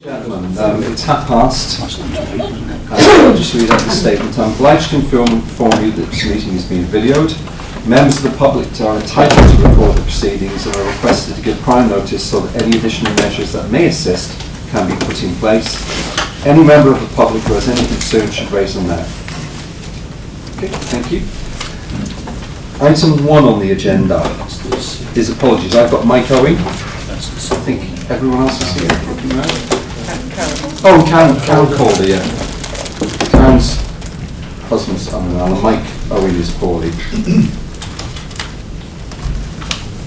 Gentlemen, it's past. I'll just read out the statement. I'm obliged to inform you that this meeting is being videoed. Members of the public are entitled to record the proceedings and are requested to give prior notice so that any additional measures that may assist can be put in place. Any member of the public who has any concern should raise them now. Okay, thank you. Item 1 on the agenda is apologies. I've got Mike Owen. I think everyone else is here. Looking around. Oh, Karen Calder, yeah. Karen's husband's and Mike Owen is poorly.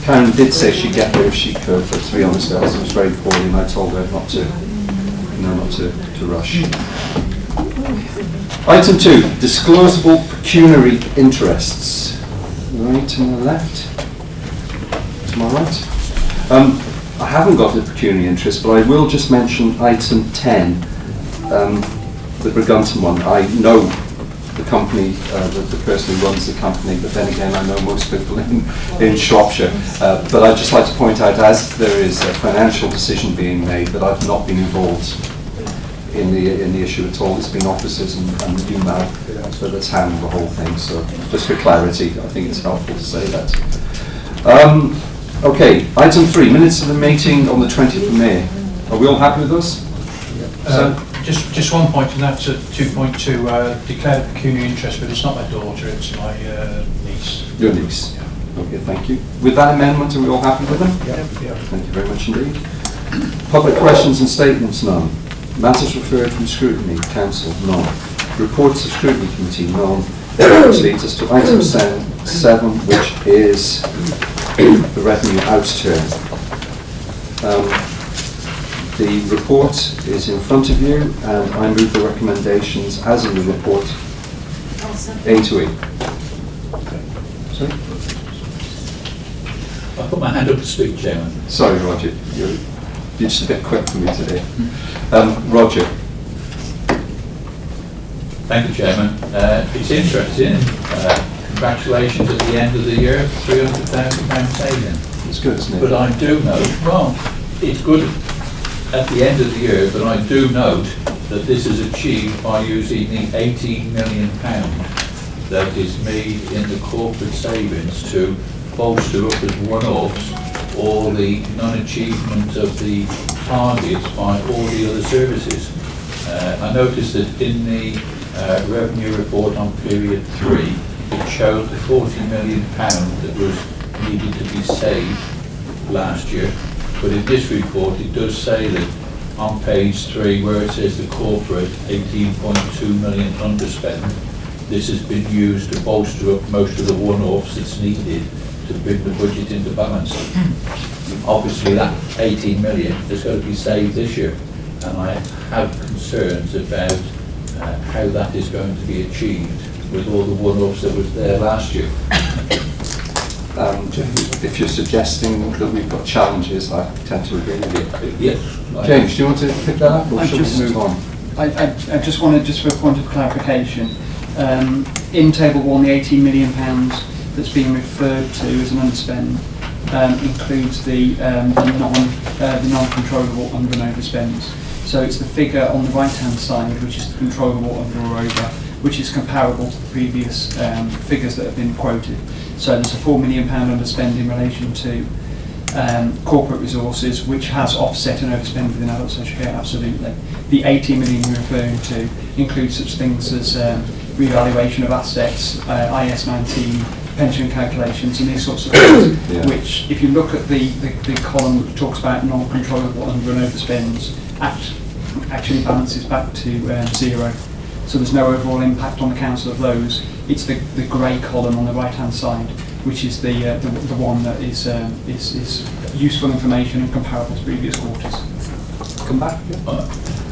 Karen did say she'd get there if she could, but to be honest, her husband was very poorly and I told her not to rush. Item 2, disclosable pecuniary interests. Right to my left. To my right. I haven't got a pecuniary interest, but I will just mention item 10, the Bregunton one. I know the company, the person who runs the company, but then again I know most people in Shropshire. But I'd just like to point out, as there is a financial decision being made, that I've not been involved in the issue at all. It's been officers and you now that's handled the whole thing. So just for clarity, I think it's helpful to say that. Okay, item 3, minutes of the meeting on the 20th of May. Are we all happy with those? Just one point, and that's at 2.2, declared pecuniary interest, but it's not my daughter, it's my niece. Your niece? Yeah. Okay, thank you. With that amendment, are we all happy with them? Yeah. Thank you very much indeed. Public questions and statements, none. Matters referred from scrutiny, council, none. Reports of scrutiny committee, none. Which leads us to item 7, which is the revenue outturn. The report is in front of you, and I move the recommendations as in the report A to E. Sorry? I put my hand up to speak, Chairman. Sorry, Roger. You're just a bit quick for me today. Roger. Thank you, Chairman. It's interesting. Congratulations at the end of the year, £300,000 saving. It's good, isn't it? But I do note, well, it's good at the end of the year, but I do note that this is achieved by using the £18 million that is made in the corporate savings to bolster up as one-offs all the non-achievement of the targets by all the other services. I noticed that in the revenue report on period 3, it showed the £40 million that was needed to be saved last year. But in this report, it does say that on page 3, where it says the corporate 18.2 million underspent, this has been used to bolster up most of the one-offs that's needed to bring the budget into balance. Obviously, that 18 million is going to be saved this year, and I have concerns about how that is going to be achieved with all the one-offs that was there last year. If you're suggesting that we've got challenges, I tend to agree with you. Yes. James, do you want to pick that up, or should we move on? I just wanted, just for a point of clarification, in Table 1, the £18 million that's being referred to as an underspend includes the non-controllable under and overspends. So it's the figure on the right-hand side, which is the controllable under or over, which is comparable to the previous figures that have been quoted. So there's a £4 million underspend in relation to corporate resources, which has offset an overspend within adult social care, absolutely. The 80 million you're referring to includes such things as revaluation of assets, IS 19, pension calculations, and these sorts of things, Yeah. which, if you look at the column that talks about non-controllable under and overspends, actually balances back to 0. So there's no overall impact on the council of those. It's the grey column on the right-hand side, which is the one that is useful information and comparable to previous quarters. Come back.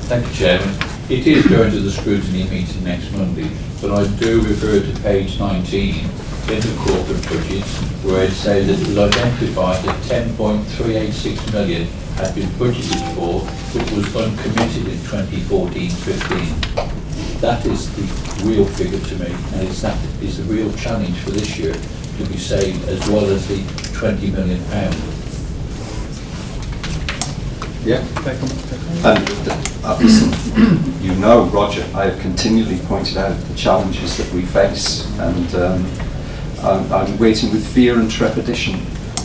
Thank you, Chairman. It is going to the scrutiny meeting next Monday, but I do refer to page 19 in the corporate budget, where it says that it was identified that 10.386 million had been budgeted for, which was uncommitted in 2014-15. That is the real figure to me, and that is the real challenge for this year, to be saved, as well as the £20 million. Yeah. Take on. And listen, you know, Roger, I have continually pointed out the challenges that we face, and I'm waiting with fear and trepidation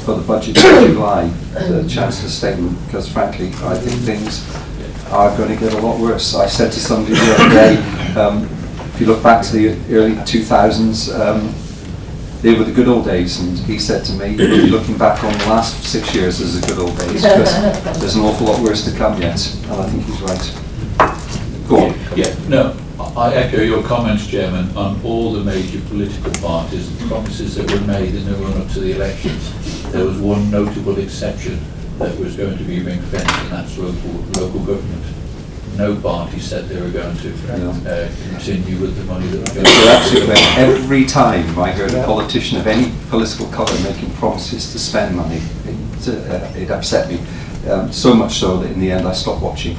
for the budget in July, the Chancellor's statement, because frankly, I think things are going to get a lot worse. I said to somebody the other day, if you look back to the early 2000s, they were the good old days, and he said to me, looking back on the last 6 years as the good old days, because there's an awful lot worse to come yet, and I think he's right. Go on. Yeah, no, I echo your comments, Chairman, on all the major political parties and promises that were made in the run-up to the elections. There was one notable exception that was going to be ring-fenced, and that's local government. No party said they were going to continue with the money that was going to You're absolutely right. Every time I heard a politician of any political colour making promises to spend money, it upset me. So much so that in the end I stopped watching.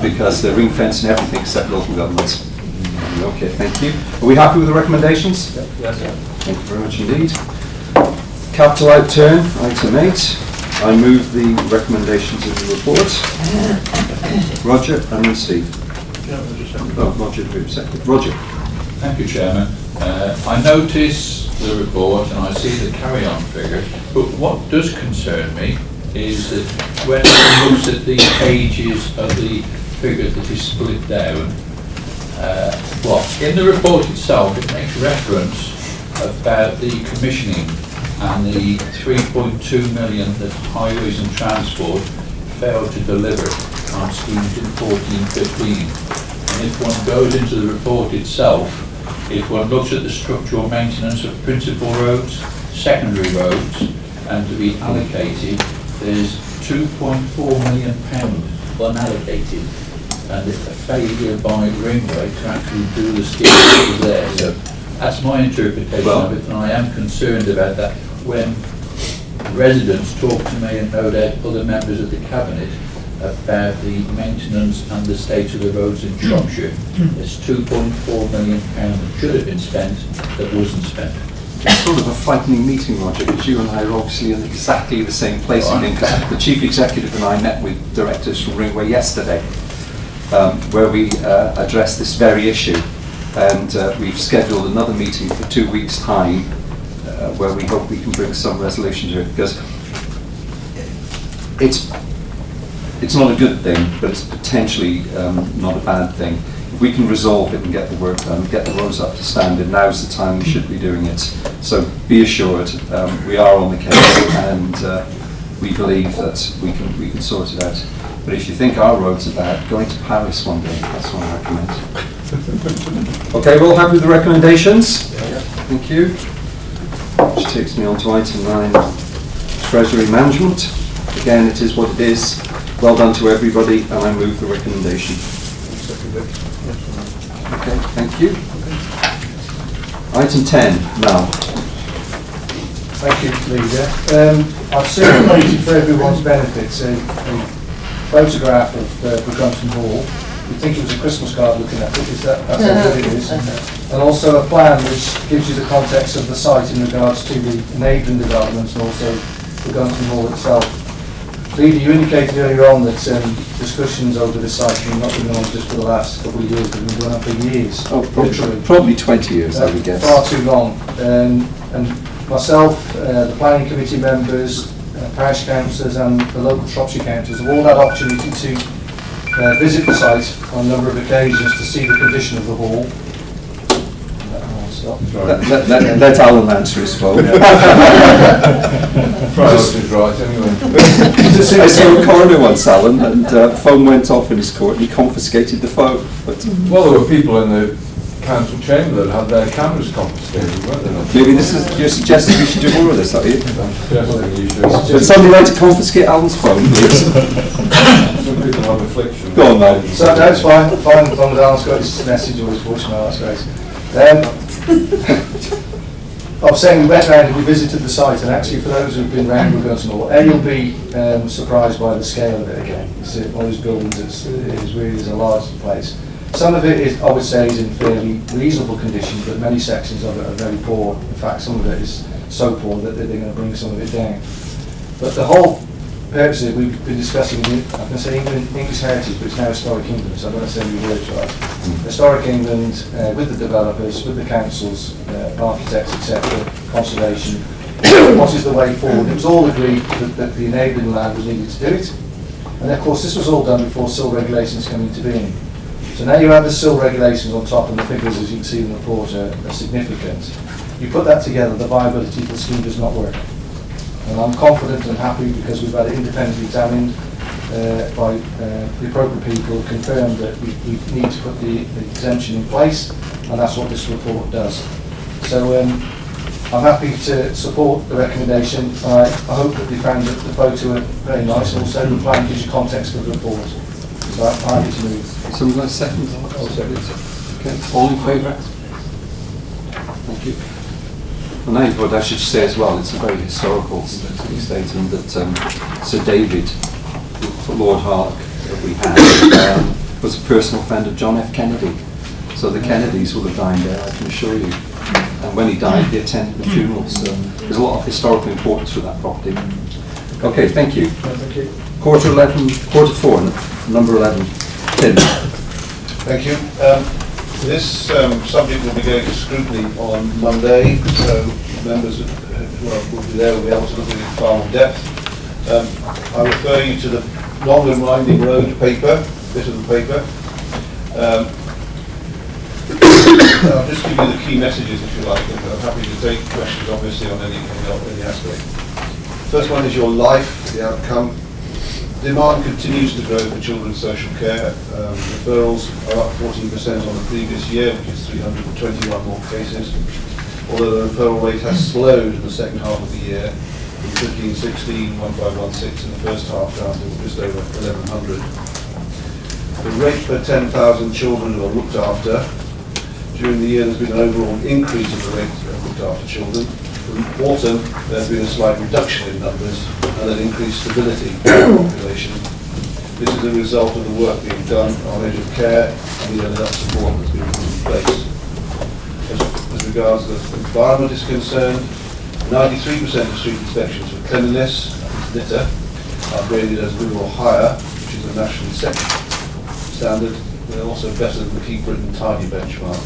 Because they're ring-fencing everything except local governments. Okay, thank you. Are we happy with the recommendations? Yes, sir. Thank you very much indeed. Capital outturn, item 8. I move the recommendations of the report. Roger and then Steve. Oh, Roger, who seconded? Roger. Thank you, Chairman. I notice the report and I see the carry-on figure, but what does concern me is that when one looks at the pages of the figure that is split down, in the report itself it makes reference about the commissioning and the 3.2 million that Highways and Transport failed to deliver on schemes in 14-15. And if one goes into the report itself, if one looks at the structural maintenance of principal roads, secondary roads, and to be allocated, there's £2.4 million unallocated, and it's a failure by Ringway to actually do the scheme that was there. So that's my interpretation of it, and I am concerned about that when residents talk to me, and no doubt other members of the Cabinet, about the maintenance and the state of the roads in Shropshire. There's £2.4 million that should have been spent that wasn't spent. It's sort of a frightening meeting, Roger, because you and I are obviously in exactly the same place again, because the Chief Executive and I met with directors from Ringway yesterday, where we addressed this very issue, and we've scheduled another meeting for 2 weeks' time, where we hope we can bring some resolution to it, because it's not a good thing, but it's potentially not a bad thing. If we can resolve it and get the work done, get the roads up to standard, now's the time we should be doing it. So be assured, we are on the case, and we believe that we can sort it out. But if you think our roads are bad, going to Paris one day, that's what I recommend. Okay, we're all happy with the recommendations? Yeah. Thank you. Which takes me on to item 9, Treasury Management. Again, it is what it is. Well done to everybody, and I move the recommendation. Okay, thank you. Item 10, now. Thank you, Leader. I've circulated for everyone's benefits a photograph of Brugunton Hall. You'd think it was a Christmas card looking at it, that's how good it is. And also a plan which gives you the context of the site in regards to the neighbouring developments and also Brugunton Hall itself. Leader, you indicated earlier on that discussions over the site have not been on just for the last couple of years, but have been going on for years. Oh, probably 20 years, I would guess. Far too long. And myself, the planning committee members, parish councillors and the local Shropshire councillors have all had opportunity to visit the site on a number of occasions to see the condition of the hall. Let Alan answer his phone. Priorities right, anyway. I saw a coroner once, Alan, and the phone went off in his court and he confiscated the phone. But well, there were people in the council chamber that had their cameras confiscated, weren't there? maybe you're suggesting we should do more of this, are you? I'm suggesting you should. Would somebody like to confiscate Alan's phone, please? Some people have affliction. Go on, man. So that's fine, as long as Alan's got his message or his voicemail, that's great. I was saying we went round and we visited the site, and actually for those who've been round Brugunton Hall, you'll be surprised by the scale of it again. It's one of those buildings that is really a large place. Some of it is, I would say, is in fairly reasonable condition, but many sections of it are very poor. In fact, some of it is so poor that they're going to bring some of it down. But the whole purposes, we've been discussing, I'm going to say English heritage, but it's now historic England, so I'm going to say the words right. Historic England, with the developers, with the councils, architects, etc., conservation. What is the way forward? It was all agreed that the enabling land was needed to do it. And of course, this was all done before SIL regulations come into being. So now you have the SIL regulations on top, and the figures, as you can see in the report, are significant. You put that together, the viability for the scheme does not work. And I'm confident and happy because we've had it independently examined by the appropriate people who confirmed that we need to put the exemption in place, and that's what this report does. So I'm happy to support the recommendation. I hope that they found that the photo very nice, and also the plan gives you context of the report. So I'm happy to move. Somebody like second? I'll second. Okay, all in favour? Thank you. Well, now what I should say as well, it's a very historical estate, and that Sir David, Lord Hark, that we had, was a personal friend of John F. Kennedy. So the Kennedys will have dined there, I can assure you. And when he died, he attended the funeral, so there's a lot of historical importance with that property. Okay, thank you. Thank you. Quarter four, number 11. Tim. Thank you. This subject will be going to scrutiny on Monday, so members who will be there will be able to look at it in far more depth. I refer you to the long and winding road paper, bit of the paper. I'll just give you the key messages if you like, and I'm happy to take questions obviously on any aspect. First one is your life, the outcome. Demand continues to grow for children's social care. Referrals are up 14% on the previous year, which is 321 more cases. Although the referral rate has slowed in the second half of the year, from 1516, 1516 in the first half down to just over 1100. The rate per 10,000 children who are looked after. During the year there's been an overall increase in the rate of looked after children. From autumn there's been a slight reduction in numbers and an increased stability in the population. This is a result of the work being done on age of care and the ended up support that's been put in place. As regards the environment is concerned, 93% of street inspections for cleanliness, that is litter, are graded as good or higher, which is a national standard. They're also better than the Keep Britain Tidy benchmark.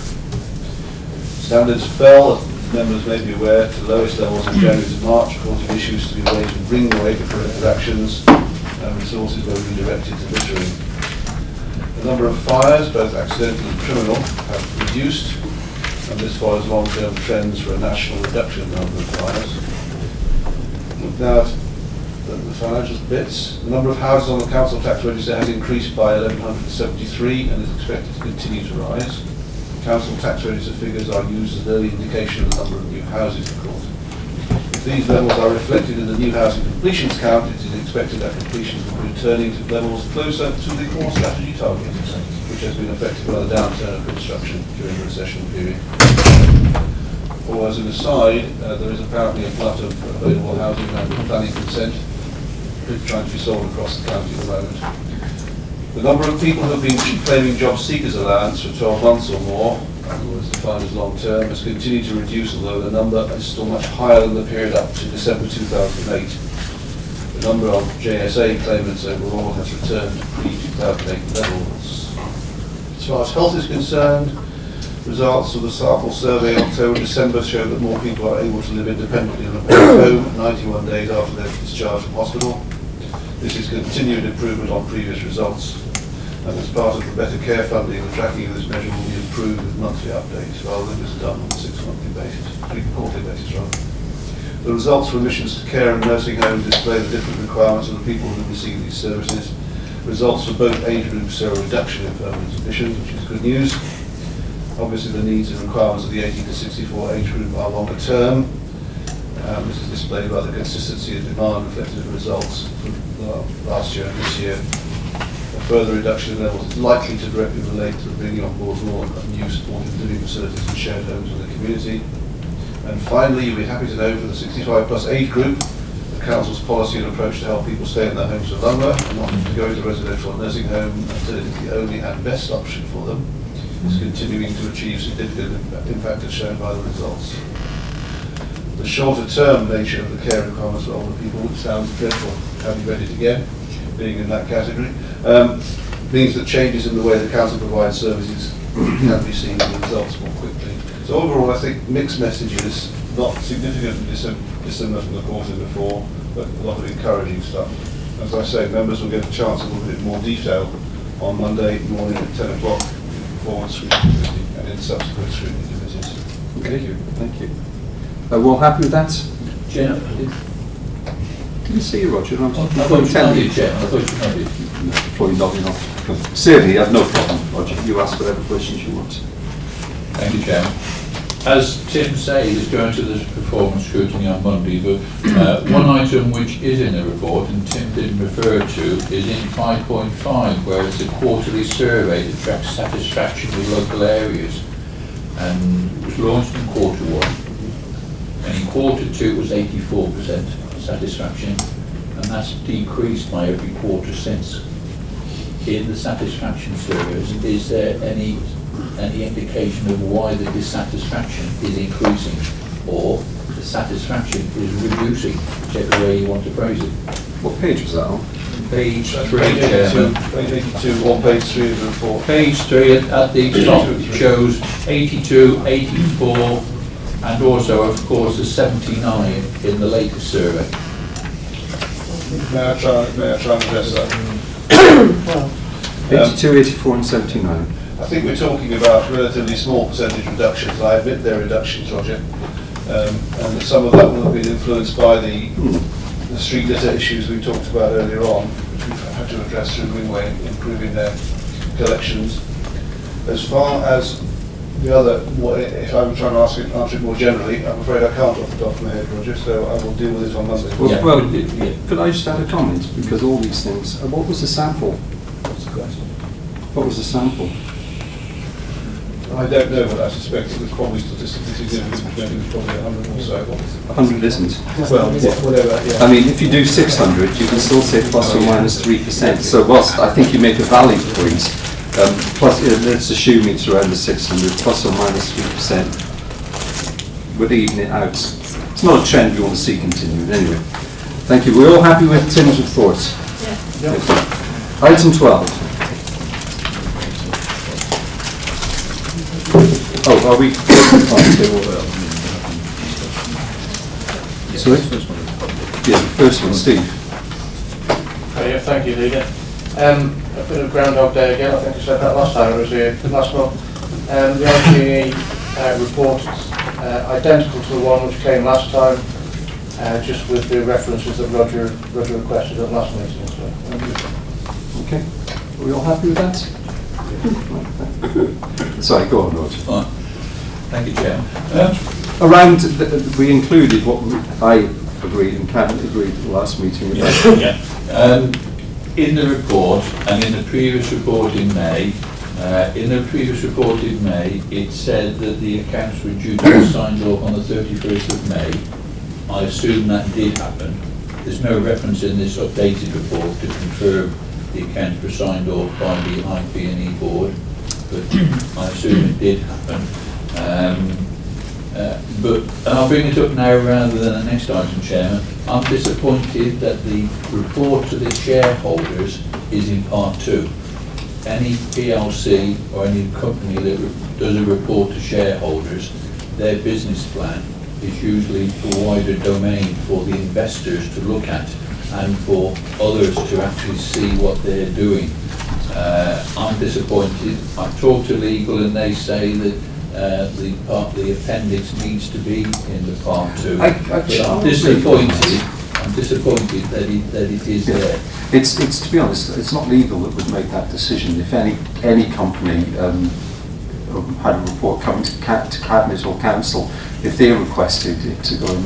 Standards fell, as members may be aware, to the lowest levels in January to March, causing issues to be raised with Ringway for corrective actions, and resources were redirected to littering. The number of fires, both accidental and criminal, have reduced, and this follows long-term trends for a national reduction in the number of fires. Now, the financial bits. The number of houses on the council tax register has increased by 1,173 and is expected to continue to rise. Council tax register figures are used as an early indication of the number of new houses, of course. If these levels are reflected in the new housing completions count, it is expected that completions will be returning to levels closer to the core strategy target, which has been affected by the downturn of construction during the recession period. Or as an aside, there is apparently a glut of available housing land with planning consent trying to be sold across the county at the moment. The number of people who have been claiming job seekers allowance for 12 months or more, in other words defined as long term, has continued to reduce, although the number is still much higher than the period up to December 2008. The number of JSA claimants overall has returned to pre-2008 levels. As far as health is concerned, results of the sample survey in October and December show that more people are able to live independently in a home 91 days after their discharge from hospital. This is continued improvement on previous results, and as part of the Better Care funding, the tracking of this measure will be improved with monthly updates rather than just done on a 6-monthly basis, 3-quarterly basis rather. The results for admissions to care and nursing homes display the different requirements of the people who receive these services. Results for both age groups show a reduction in permanent admissions, which is good news. Obviously the needs and requirements of the 18 to 64 age group are longer term. This is displayed by the consistency of demand reflected in the results from last year and this year. A further reduction in levels is likely to directly relate to bringing on board more new supported living facilities and shared homes in the community. And finally, you'll be happy to know for the 65 plus age group, the Council's policy and approach to help people stay in their homes for longer and not to go into residential or nursing home until it is the only and best option for them, is continuing to achieve significant impact as shown by the results. The shorter term nature of the care requirements for older people, which sounds dreadful, having read it again, being in that category, means that changes in the way the council provides services can be seen in the results more quickly. So overall, I think mixed messages, not significantly dissimilar from the quarter before, but a lot of encouraging stuff. As I say, members will get a chance to look at it in more detail on Monday morning at 10 o'clock in the performance scrutiny committee and in subsequent scrutiny committees. Thank you. Thank you. We're all happy with that? Chair, Didn't see you, Roger. I thought you nodded, Chair. I thought you nodded. Probably nodding off. Certainly, I have no problem, Roger. You ask whatever questions you want. Thank you, Chairman. As Tim said, he's going to the performance scrutiny on Monday, but one item which is in the report, and Tim didn't refer to, is in 5.5, where it's a quarterly survey that tracks satisfaction with local areas. And it was launched in quarter 1, and in quarter 2 it was 84% satisfaction, and that's decreased by every quarter since. In the satisfaction surveys, is there any indication of why the dissatisfaction is increasing or the satisfaction is reducing, whichever way you want to phrase it? What page was that on? Page 3, Page 82, Chairman. page 82 on page 3 of the report. Page 3 at the top, it shows 82, 84, and also, of course, the 79 in the latest survey. May I try and address that? 82, 84 and 79. I think we're talking about relatively small percentage reductions. I admit they're reductions, Roger. And that some of that will have been influenced by the street litter issues we talked about earlier on, which we've had to address through Ringway, improving their collections. As far as the other, if I'm trying to answer it more generally, I'm afraid I can't off the top of my head, Roger, so I will deal with it on Monday. Well, Yeah. well, could I just add a comment? Because all these things, what was the sample? What's the question? What was the sample? I don't know, but I suspect it was probably statistically significant, maybe it was probably 100 or so. 100 isn't. Well, whatever, yeah. I mean, if you do 600, you can still say plus or minus 3%. So whilst I think you make a valid point, plus, let's assume it's around the 600, plus or minus 3%, would even it out. It's not a trend we want to see continued. Anyway, thank you. We're all happy with Tim's report? Yeah. Item 12. Oh, are we? Sorry? Yeah, the first one, Steve. Yeah, thank you, Leader. A bit of Groundhog Day again, I think I said that last time I was here, last month. The IGE report is identical to the one which came last time, just with the references that Roger requested at last meeting. So, Okay. Are we all happy with that? Sorry, go on, Roger. Fine. Thank you, Chairman. We included what I agreed and Karen agreed at the last meeting. In the report and in the previous report in May, it said that the accounts were due to be signed off on the 31st of May. I assume that did happen. There's no reference in this updated report to confirm the accounts were signed off by the IP&E board, but I assume it did happen. And I'll bring it up now rather than the next item, Chairman. I'm disappointed that the report to the shareholders is in part 2. Any PLC or any company that does a report to shareholders, their business plan is usually for wider domain for the investors to look at and for others to actually see what they're doing. I'm disappointed. I've talked to legal and they say that the appendix needs to be in the part 2. I'm disappointed that it is there. It's to be honest, it's not legal that would make that decision. If any company had a report coming to Cabinet or Council, if they requested it to go in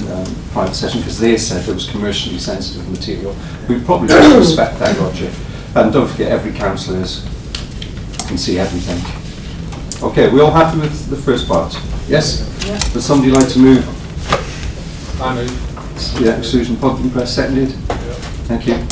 private session because they said it was commercially sensitive material, we'd probably respect that, Roger. And don't forget, every councillor can see everything. Okay, we all happy with the first part? Yes? Yeah. Would somebody like to move? I move. Yeah, Susan Pogden, press seconded. Yeah. Thank you.